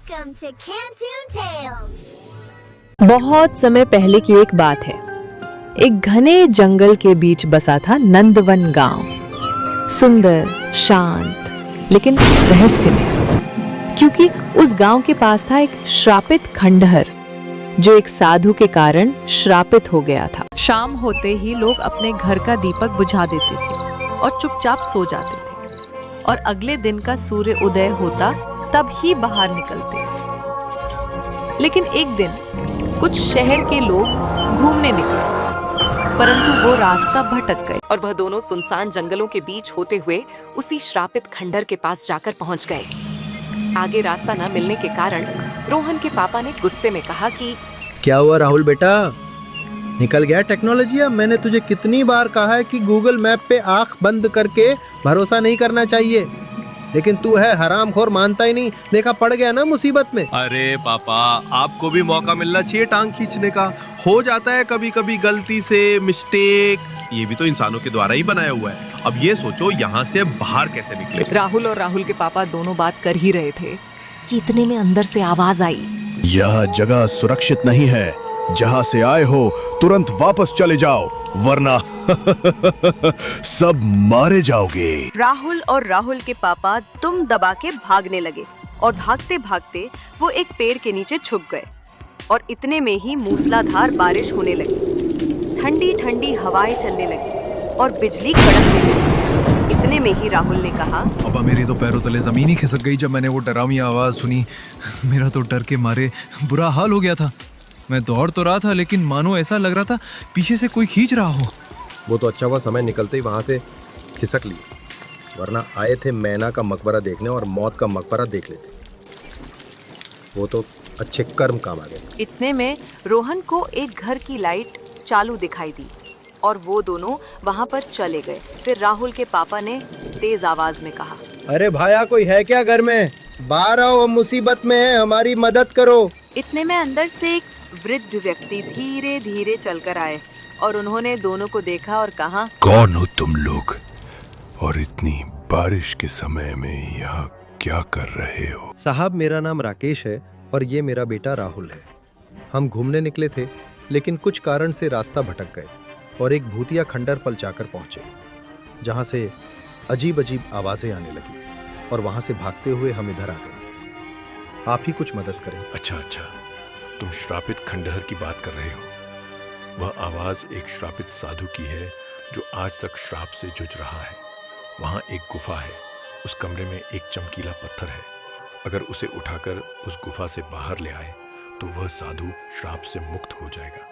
Welcome to Cantoon Tales. बहुत समय पहले की एक बात है। एक घने जंगल के बीच बसा था नंदवन गांव। सुंदर, शांत, लेकिन रहस्यमय, क्योंकि उस गांव के पास था एक श्रापित खंडहर जो एक साधु के कारण श्रापित हो गया था। शाम होते ही लोग अपने घर का दीपक बुझा देते थे और चुपचाप सो जाते थे, और अगले दिन का सूर्य उदय होता तब ही बाहर निकलते। लेकिन एक दिन कुछ शहर के लोग घूमने निकले, परंतु वो रास्ता भटक गए और वह दोनों सुनसान जंगलों के बीच होते हुए उसी श्रापित खंडहर के पास जाकर पहुंच गए। आगे रास्ता न मिलने के कारण रोहन के पापा ने गुस्से में कहा कि क्या हुआ राहुल बेटा, निकल गया टेक्नोलॉजी? अब मैंने तुझे कितनी बार कहा है कि गूगल मैप पे आंख बंद करके भरोसा नहीं करना चाहिए, लेकिन तू है हरामखोर, मानता ही नहीं। देखा, पड़ गया ना मुसीबत में। अरे पापा, आपको भी मौका मिलना चाहिए टांग खींचने का। हो जाता है कभी कभी गलती से, मिस्टेक। ये भी तो इंसानों के द्वारा ही बनाया हुआ है। अब ये सोचो यहाँ से बाहर कैसे निकले। राहुल और राहुल के पापा दोनों बात कर ही रहे थे कि इतने में अंदर से आवाज आई, यह जगह सुरक्षित नहीं है। जहाँ से आए हो तुरंत वापस चले जाओ, वरना सब मारे जाओगे। राहुल और राहुल के पापा दुम दबा के भागने लगे और भागते भागते वो एक पेड़ के नीचे छुप गए। और इतने में ही मूसलाधार बारिश होने लगी, ठंडी ठंडी हवाएं चलने लगी और बिजली कड़कने लगी। इतने में ही राहुल ने कहा, पापा मेरी तो पैरों तले जमीन ही खिसक गई जब मैंने वो डरावनी आवाज सुनी। मेरा तो डर के मारे बुरा हाल हो गया था। मैं दौड़ तो रहा था, लेकिन मानो ऐसा लग रहा था पीछे से कोई खींच रहा हो। वो तो अच्छा हुआ समय निकलते ही वहाँ से खिसक लिए, वरना आए थे मैना का मकबरा देखने और मौत का मकबरा देख लेते। वो तो अच्छे कर्म काम आ गए। इतने में रोहन को एक घर की लाइट चालू दिखाई दी और वो दोनों वहाँ पर चले गए। फिर राहुल के पापा ने तेज आवाज में कहा, अरे भाया, कोई है क्या घर में? बाहर आओ, हम मुसीबत में हैं, हमारी मदद करो। इतने में अंदर से एक वृद्ध व्यक्ति धीरे धीरे चलकर आए और उन्होंने दोनों को देखा और कहा, कौन हो तुम लोग और इतनी बारिश के समय में यहाँ क्या कर रहे हो? साहब, मेरा नाम राकेश है और ये मेरा बेटा राहुल है। हम घूमने निकले थे, लेकिन कुछ कारण से रास्ता भटक गए और एक भूतिया खंडर पर जाकर पहुंचे, जहां से अजीब अजीब आवाजें आने लगी और वहां से भागते हुए हम इधर आ गए। आप ही कुछ मदद करें। अच्छा, तुम श्रापित खंडहर की बात कर रहे हो। वह आवाज एक श्रापित साधु की है जो आज तक श्राप से जूझ रहा है। वहां एक गुफा है, उस कमरे में एक चमकीला पत्थर है। अगर उसे उठाकर उस गुफा से बाहर ले आए तो वह साधु श्राप से मुक्त हो जाएगा,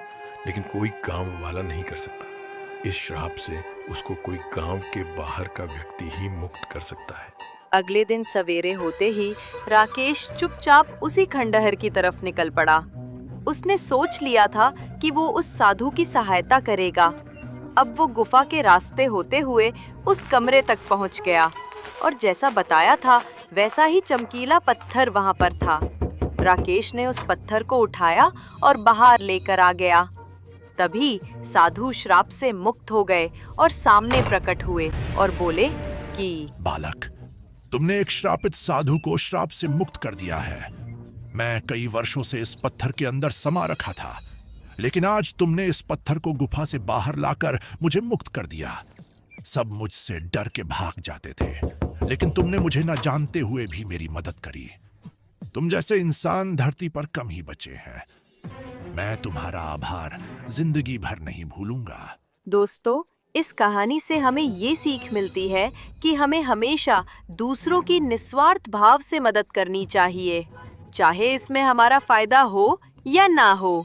लेकिन कोई गांव वाला नहीं कर सकता। इस श्राप से उसको कोई गांव के बाहर का व्यक्ति ही मुक्त कर सकता है। अगले दिन सवेरे होते ही राकेश चुपचाप उसी खंडहर की तरफ निकल पड़ा। उसने सोच लिया था कि वो उस साधु की सहायता करेगा। अब वो गुफा के रास्ते होते हुए उस कमरे तक पहुंच गया और जैसा बताया था वैसा ही चमकीला पत्थर वहां पर था। राकेश ने उस पत्थर को उठाया और बाहर लेकर आ गया। तभी साधु श्राप से मुक्त हो गए और सामने प्रकट हुए और बोले कि बालक, तुमने एक श्रापित साधु को श्राप से मुक्त कर दिया है। मैं कई वर्षों से इस पत्थर के अंदर समा रखा था, लेकिन आज तुमने इस पत्थर को गुफा से बाहर लाकर मुझे मुक्त कर दिया। सब मुझसे डर के भाग जाते थे, लेकिन तुमने मुझे न जानते हुए भी मेरी मदद करी। तुम जैसे इंसान धरती पर कम ही बचे हैं। मैं तुम्हारा आभार जिंदगी भर नहीं भूलूंगा। दोस्तों, इस कहानी से हमें ये सीख मिलती है कि हमें हमेशा दूसरों की निस्वार्थ भाव से मदद करनी चाहिए, चाहे इसमें हमारा फायदा हो या ना हो।